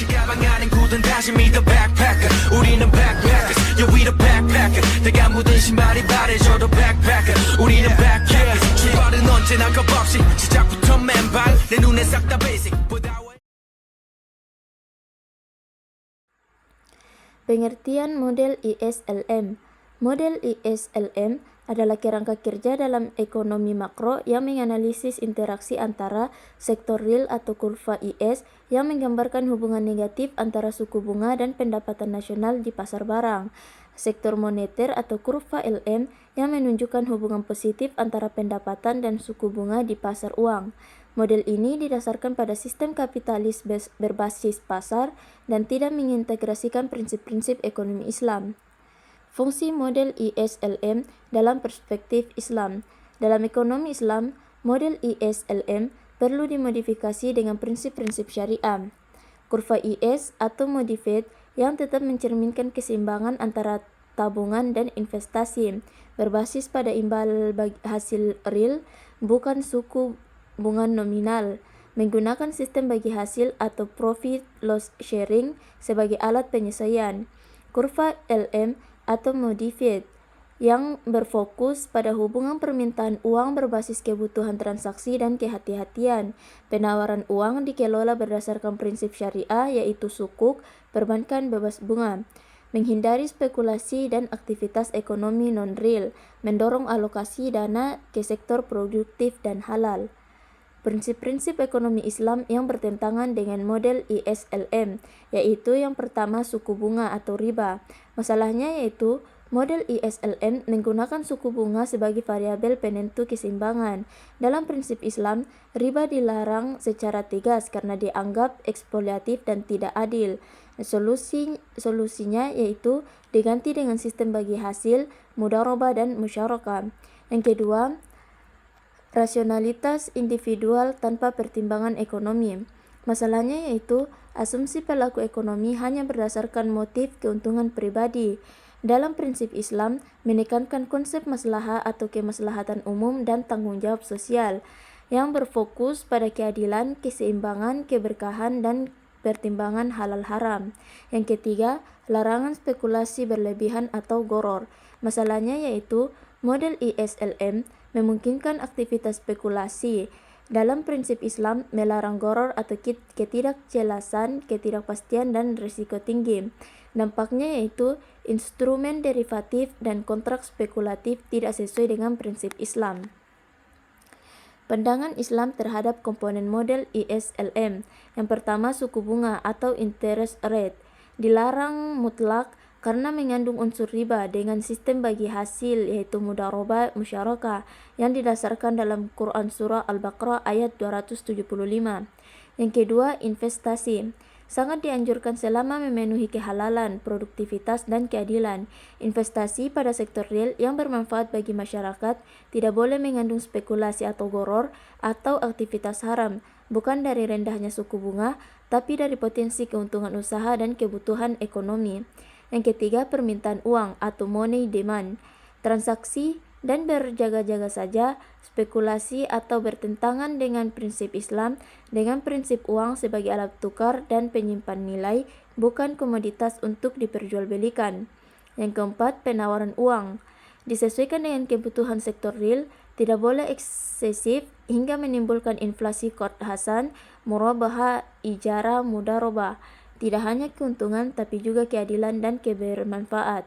가방 안엔 굳은 다짐이 the backpacker 우리는 backpackers yeah we the backpacker 내가 묻은 신발이 바래져도 backpacker 우리는 backpackers 출발은 언제나 겁없이 시작부터 맨발 내 눈에 싹 다 basic Pengertian model ISLM. Model ISLM adalah kerangka kerja dalam ekonomi makro yang menganalisis interaksi antara sektor real atau kurva IS yang menggambarkan hubungan negatif antara suku bunga dan pendapatan nasional di pasar barang. Sektor moneter atau kurva LM yang menunjukkan hubungan positif antara pendapatan dan suku bunga di pasar uang. Model ini didasarkan pada sistem kapitalis berbasis pasar dan tidak mengintegrasikan prinsip-prinsip ekonomi Islam. Fungsi model ISLM dalam perspektif Islam. Dalam ekonomi Islam, model ISLM perlu dimodifikasi dengan prinsip-prinsip syariah. Kurva IS atau modified yang tetap mencerminkan keseimbangan antara tabungan dan investasi, berbasis pada imbal hasil real, bukan suku bunga nominal, menggunakan sistem bagi hasil atau profit loss sharing sebagai alat penyesuaian. Kurva LM atau modified yang berfokus pada hubungan permintaan uang berbasis kebutuhan transaksi dan kehati-hatian. Penawaran uang dikelola berdasarkan prinsip syariah yaitu sukuk, perbankan bebas bunga. Menghindari spekulasi dan aktivitas ekonomi non-real, mendorong alokasi dana ke sektor produktif dan halal. Prinsip-prinsip ekonomi Islam yang bertentangan dengan model ISLM, yaitu yang pertama suku bunga atau riba. Masalahnya yaitu model ISLM menggunakan suku bunga sebagai variabel penentu keseimbangan. Dalam prinsip Islam, riba dilarang secara tegas karena dianggap eksploitatif dan tidak adil. Solusinya yaitu diganti dengan sistem bagi hasil, mudharabah dan musyarakah. Yang kedua, rasionalitas individual tanpa pertimbangan ekonomi. Masalahnya yaitu asumsi pelaku ekonomi hanya berdasarkan motif keuntungan pribadi. Dalam prinsip Islam, menekankan konsep maslahah atau kemaslahatan umum dan tanggung jawab sosial yang berfokus pada keadilan, keseimbangan, keberkahan, dan pertimbangan halal haram. Yang ketiga, larangan spekulasi berlebihan atau goror. Masalahnya yaitu model ISLM memungkinkan aktivitas spekulasi. Dalam prinsip Islam, melarang goror atau ketidakjelasan, ketidakpastian, dan risiko tinggi. Dampaknya yaitu instrumen derivatif dan kontrak spekulatif tidak sesuai dengan prinsip Islam. Pandangan Islam terhadap komponen model ISLM. Yang pertama, suku bunga atau interest rate. Dilarang mutlak karena mengandung unsur riba dengan sistem bagi hasil yaitu mudharabah musyarakah yang didasarkan dalam Quran Surah Al-Baqarah ayat 275. Yang kedua, investasi. Sangat dianjurkan selama memenuhi kehalalan, produktivitas, dan keadilan. Investasi pada sektor real yang bermanfaat bagi masyarakat tidak boleh mengandung spekulasi atau goror atau aktivitas haram, bukan dari rendahnya suku bunga, tapi dari potensi keuntungan usaha dan kebutuhan ekonomi. Yang ketiga, permintaan uang atau money demand. Transaksi dan berjaga-jaga saja, spekulasi atau bertentangan dengan prinsip Islam, dengan prinsip uang sebagai alat tukar dan penyimpan nilai, bukan komoditas untuk diperjualbelikan. Yang keempat, penawaran uang. Disesuaikan dengan kebutuhan sektor real, tidak boleh eksesif hingga menimbulkan inflasi Qard Hasan, murabahah, ijarah, mudharabah. Tidak hanya keuntungan tapi juga keadilan dan kebermanfaat.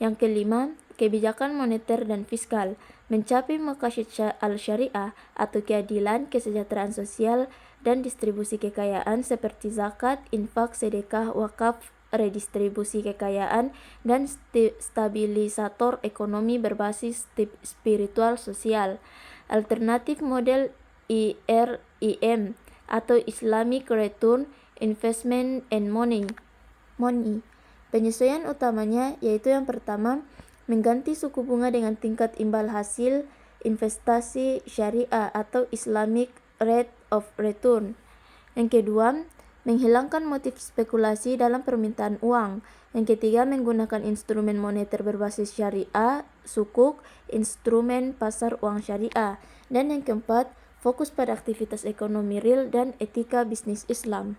Yang kelima, kebijakan moneter dan fiskal. Mencapai maqasid al-syariah atau keadilan, kesejahteraan sosial, dan distribusi kekayaan seperti zakat, infak, sedekah, wakaf, redistribusi kekayaan, dan stabilisator ekonomi berbasis spiritual sosial. Alternatif model IRIM atau Islamic Return Investment and Money. Penyesuaian utamanya yaitu yang pertama, mengganti suku bunga dengan tingkat imbal hasil investasi syariah atau Islamic Rate of Return. Yang kedua, menghilangkan motif spekulasi dalam permintaan uang. Yang ketiga, menggunakan instrumen moneter berbasis syariah, sukuk, instrumen pasar uang syariah. Dan yang keempat, fokus pada aktivitas ekonomi real dan etika bisnis Islam.